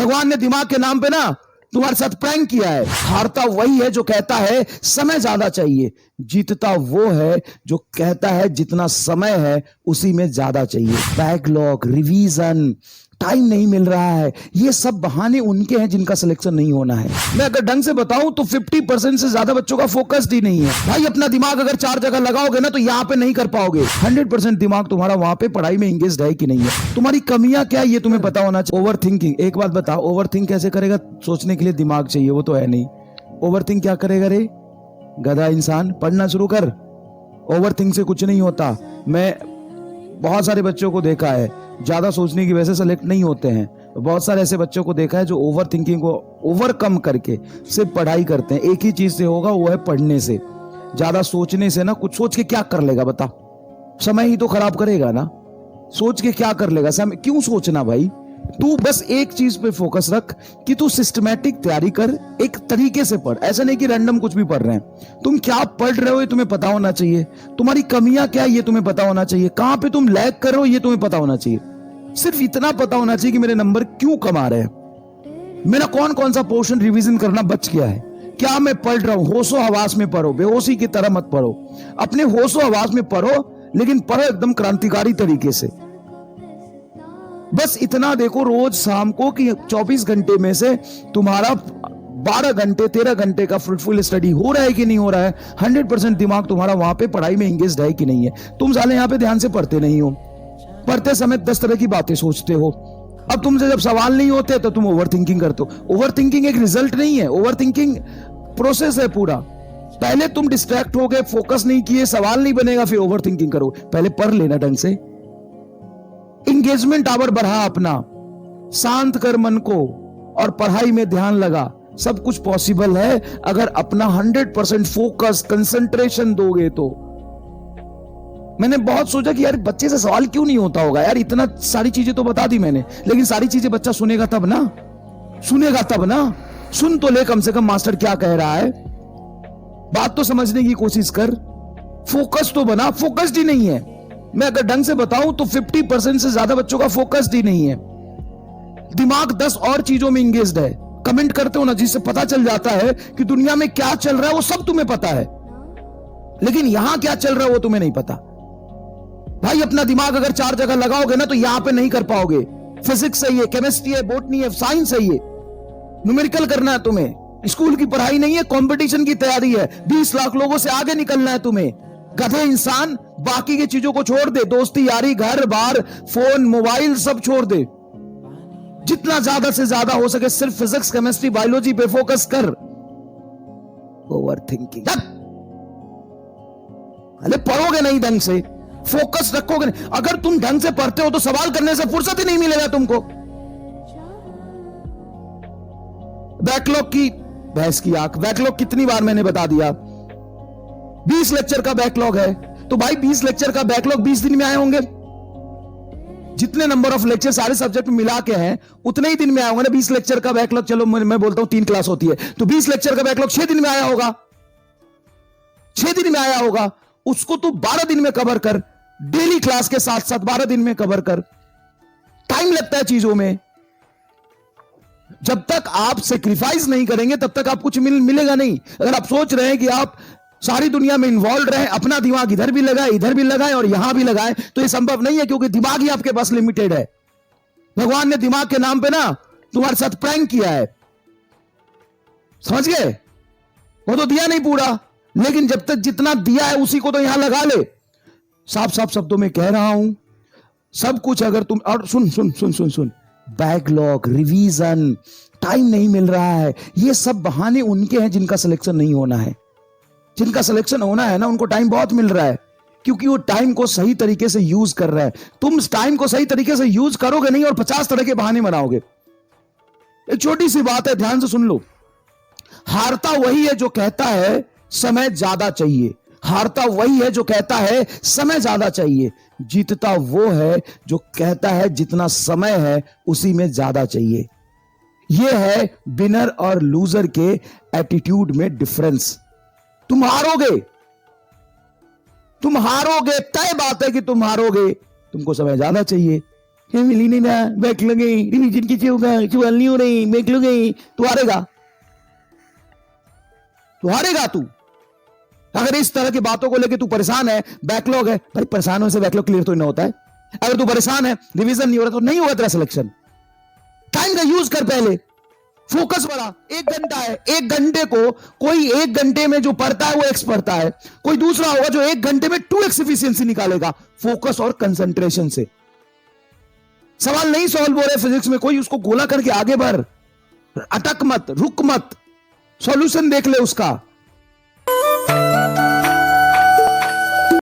भगवान ने दिमाग के नाम पे ना तुम्हारे साथ प्रैंक किया है। हारता वही है जो कहता है समय ज्यादा चाहिए, जीतता वो है जो कहता है जितना समय है उसी में ज्यादा चाहिए। बैकलॉग, रिवीजन, टाइम नहीं मिल रहा है, ये सब बहाने उनके हैं जिनका सिलेक्शन नहीं होना है। मैं अगर ढंग से बताऊं तो 50% से ज्यादा बच्चों का फोकस ही नहीं है। भाई अपना दिमाग अगर 4 जगह लगाओगे ना तो यहां पे नहीं कर पाओगे। 100% दिमाग तुम्हारा वहां पे पढ़ाई में एंगेज्ड है कि नहीं है। तुम्हारी कमियां क्या है ये तुम्हें पता होना चाहिए। ओवर थिंकिंग, एक बात बताओ, ओवर थिंक कैसे करेगा? सोचने के लिए दिमाग चाहिए, वो तो है नहीं। ओवर थिंक क्या करेगा रे गधा इंसान? पढ़ना शुरू कर, ओवर थिंक से कुछ नहीं होता। मैं बहुत सारे बच्चों को देखा है ज्यादा सोचने की वजह से सेलेक्ट नहीं होते हैं। बहुत सारे ऐसे बच्चों को देखा है जो ओवर थिंकिंग को ओवरकम करके सिर्फ पढ़ाई करते हैं। एक ही चीज से होगा, वो है पढ़ने से। ज्यादा सोचने से ना, कुछ सोच के क्या कर लेगा बता? समय ही तो खराब करेगा ना। सोच के क्या कर लेगा? समय क्यों सोचना भाई? तू बस एक चीज पे फोकस रख कि तू सिस्टमैटिक तैयारी कर, एक तरीके से पढ़। ऐसा नहीं कि रैंडम कुछ भी पढ़ रहे हैं। तुम क्या पढ़ रहे हो ये तुम्हें पता होना चाहिए। तुम्हारी कमियां क्या है ये तुम्हें पता होना चाहिए। कहां पे तुम लैग कर रहे हो ये तुम्हें पता होना चाहिए। सिर्फ इतना पता होना चाहिए कि मेरे नंबर क्यों कम आ रहे हैं, मेरा कौन कौन सा पोर्शन रिवीजन करना बच गया है, क्या मैं पढ़ रहा हूं। होशो हवास में पढ़ो, बेहोशी की तरह मत पढ़ो। अपने होशो हवास में पढ़ो, लेकिन पढ़ो एकदम क्रांतिकारी तरीके से। बस इतना देखो रोज शाम को कि 24 घंटे में से तुम्हारा 12 घंटे 13 घंटे का फ्रूटफुल स्टडी हो रहा है कि नहीं हो रहा है। 100% दिमाग तुम्हारा वहां पे पढ़ाई में एंगेज्ड है कि नहीं है। तुम साले यहां पे ध्यान से पढ़ते नहीं हो, पढ़ते समय 10 तरह की बातें सोचते हो। अब तुमसे जब सवाल नहीं होते तो तुम ओवर थिंकिंग करते हो। ओवर थिंकिंग एक रिजल्ट नहीं है, ओवर थिंकिंग प्रोसेस है पूरा। पहले तुम डिस्ट्रैक्ट हो गए, फोकस नहीं किए, सवाल नहीं बनेगा, फिर ओवर थिंकिंग करो। पहले पढ़ लेना ढंग से, इंगेजमेंट आवर बढ़ा अपना, शांत कर मन को और पढ़ाई में ध्यान लगा। सब कुछ पॉसिबल है अगर अपना 100% फोकस कंसंट्रेशन दोगे तो। मैंने बहुत सोचा कि यार बच्चे से सवाल क्यों नहीं होता होगा यार, इतना सारी चीजें तो बता दी मैंने, लेकिन सारी चीजें बच्चा सुनेगा तब ना, सुनेगा तब ना। सुन तो ले कम से कम मास्टर क्या कह रहा है, बात तो समझने की कोशिश कर, फोकस तो बना। फोकस्ड ही नहीं है। मैं अगर ढंग से बताऊं तो 50% से ज्यादा बच्चों का फोकस्ड ही नहीं है। दिमाग 10 और चीजों में इंगेज्ड है। कमेंट करते हो ना, जिससे पता चल जाता है कि दुनिया में क्या चल रहा है वो सब तुम्हें पता है, लेकिन यहां क्या चल रहा है वो तुम्हें नहीं पता। भाई अपना दिमाग अगर 4 जगह लगाओगे ना तो यहां पे नहीं कर पाओगे। फिजिक्स है ये, केमिस्ट्री है, बॉटनी है, साइंस है ये, न्यूमेरिकल करना है तुम्हें। स्कूल की पढ़ाई नहीं है, कंपटीशन की तैयारी है। 20 लाख लोगों से आगे निकलना है तुम्हें। गधे इंसान, बाकी की चीजों को छोड़ दे, दोस्ती यारी, घर बार, फोन मोबाइल सब छोड़ दे। जितना ज्यादा से ज्यादा हो सके सिर्फ फिजिक्स केमिस्ट्री बायोलॉजी पे फोकस कर। ओवर थिंकिंग, अरे पढ़ोगे नहीं ढंग से, फोकस रखोगे नहीं। अगर तुम ढंग से पढ़ते हो तो सवाल करने से फुर्सत ही नहीं मिलेगा तुमको। बैकलॉग की भैंस की आंख, बैकलॉग कितनी बार मैंने बता दिया। 20 लेक्चर का बैकलॉग है तो भाई 20 लेक्चर का बैकलॉग 20 दिन में आए होंगे। जितने नंबर ऑफ लेक्चर सारे सब्जेक्ट में मिला के हैं उतने ही दिन में आए होंगे ना। 20 लेक्चर का बैकलॉग, चलो मैं बोलता हूं 3 क्लास होती है तो 20 लेक्चर का बैकलॉग 6 दिन में आया होगा। 6 दिन में आया होगा, उसको तू 12 दिन में कवर कर। डेली क्लास के साथ साथ 12 दिन में कवर कर। टाइम लगता है चीजों में। जब तक आप सेक्रीफाइस नहीं करेंगे तब तक आप कुछ मिलेगा नहीं। अगर आप सोच रहे हैं कि आप सारी दुनिया में इन्वॉल्व रहे, अपना दिमाग इधर भी लगाए, इधर भी लगाए और यहां भी लगाए, तो यह संभव नहीं है, क्योंकि दिमाग ही आपके पास लिमिटेड है। भगवान ने दिमाग के नाम पे ना तुम्हारे साथ प्रैंक किया है, समझ गए? वो तो दिया नहीं पूरा, लेकिन जब तक जितना दिया है उसी को तो यहां लगा ले। साफ साफ शब्दों में कह रहा हूं, सब कुछ अगर तुम, और सुन सुन सुन सुन सुन, बैकलॉग, रिवीजन, टाइम नहीं मिल रहा है, ये सब बहाने उनके हैं जिनका सिलेक्शन नहीं होना है। जिनका सिलेक्शन होना है ना उनको टाइम बहुत मिल रहा है, क्योंकि वो टाइम को सही तरीके से यूज कर रहा है। तुम टाइम को सही तरीके से यूज करोगे नहीं और 50 तरह के बहाने बनाओगे। एक छोटी सी बात है, ध्यान से सुन लो। हारता वही है जो कहता है समय ज्यादा चाहिए। हारता वही है जो कहता है समय ज्यादा चाहिए। जीतता वो है जो कहता है जितना समय है उसी में ज्यादा चाहिए। यह है विनर और लूजर के एटीट्यूड में डिफरेंस। तुम हारोगे, तुम हारोगे, तय बात है कि तुम हारोगे। तुमको समय ज्यादा चाहिए, ये मिली नहीं ना, बैक लग गई, रिवीजन कैसे होगा, सवाल नहीं हो रही, बैक लग गई। तू हारेगा, तू हारेगा तू। अगर इस तरह की बातों को लेके तू परेशान है, बैकलॉग है, भाई परेशान होने से बैकलॉग क्लियर तो नहीं होता है। अगर तू परेशान है, रिवीजन नहीं हो रहा, तो नहीं होगा तेरा सिलेक्शन। टाइम का यूज कर, पहले फोकस बढ़ा। 1 घंटा है, 1 घंटे को कोई 1 घंटे में जो पढ़ता है वो एक्स पढ़ता है, कोई दूसरा होगा जो 1 घंटे में 2x एफिशिएंसी निकालेगा, फोकस और कंसंट्रेशन से। सवाल नहीं सॉल्व हो रहे फिजिक्स में, कोई उसको गोला करके आगे बढ़, अटक मत, रुक मत, सॉल्यूशन देख ले उसका।